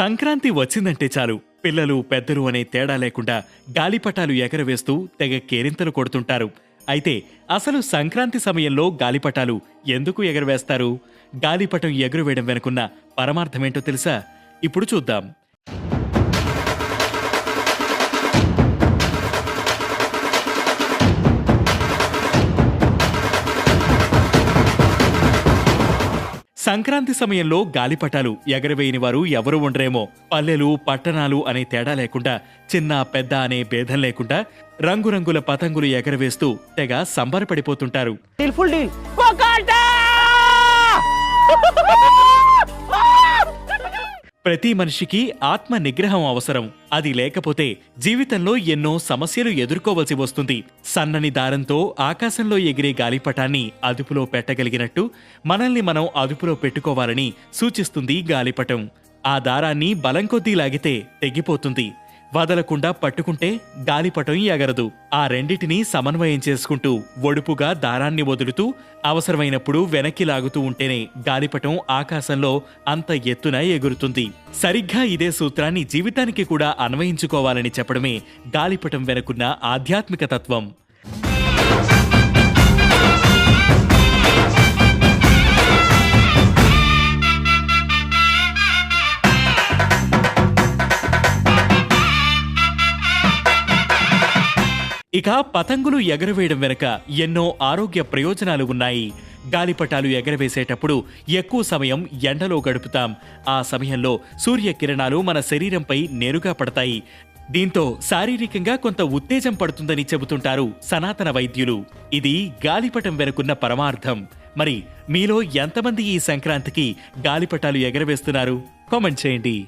సంక్రాంతి వచ్చిందంటే చాలు పిల్లలు పెద్దలు అనే తేడా లేకుండా గాలిపటాలు ఎగరవేస్తూ తెగ కేరింతలు కొడుతుంటారు. అయితే అసలు సంక్రాంతి సమయంలో గాలిపటాలు ఎందుకు ఎగరవేస్తారు? గాలిపటం ఎగురవేయడం వెనుకున్న పరమార్థమేంటో తెలుసా? ఇప్పుడు చూద్దాం. సంక్రాంతి సమయంలో గాలిపటాలు ఎగరవేయని వారు ఎవరూ ఉండరేమో. పల్లెలు పట్టణాలు అనే తేడా లేకుండా, చిన్న పెద్ద అనే భేదం లేకుండా రంగురంగుల పతంగులు ఎగరవేస్తూ తెగ సంబరపడిపోతుంటారు. ప్రతి మనిషికి ఆత్మ నిగ్రహం అవసరం. అది లేకపోతే జీవితంలో ఎన్నో సమస్యలు ఎదుర్కోవలసి వస్తుంది. సన్నని దారంతో ఆకాశంలో ఎగిరే గాలిపటాన్ని అదుపులో పెట్టగలిగినట్టు మనల్ని మనం అదుపులో పెట్టుకోవాలని సూచిస్తుంది గాలిపటం. ఆ దారాన్ని బలం కొద్దీ లాగితే తెగిపోతుంది. వదలకుండా పట్టుకుంటే గాలిపటం ఎగరదు. ఆ రెండిటినీ సమన్వయం చేసుకుంటూ ఒడుపుగా దారాన్ని వదులుతూ అవసరమైనప్పుడు వెనక్కి లాగుతూ ఉంటేనే గాలిపటం ఆకాశంలో అంత ఎత్తున ఎగురుతుంది. సరిగ్గా ఇదే సూత్రాన్ని జీవితానికి కూడా అన్వయించుకోవాలని చెప్పడమే గాలిపటం వెనుకున్న ఆధ్యాత్మిక తత్వం. ఇక పతంగులు ఎగరవేయడం వెనుక ఎన్నో ఆరోగ్య ప్రయోజనాలు ఉన్నాయి. గాలిపటాలు ఎగరవేసేటప్పుడు ఎక్కువ సమయం ఎండలో గడుపుతాం. ఆ సమయంలో సూర్యకిరణాలు మన శరీరంపై నేరుగా పడతాయి. దీంతో శారీరకంగా కొంత ఉత్తేజం పడుతుందని చెబుతుంటారు సనాతన వైద్యులు. ఇది గాలిపటం వెనుకున్న పరమార్థం. మరి మీలో ఎంతమంది ఈ సంక్రాంతికి గాలిపటాలు ఎగరవేస్తున్నారు? కామెంట్ చేయండి.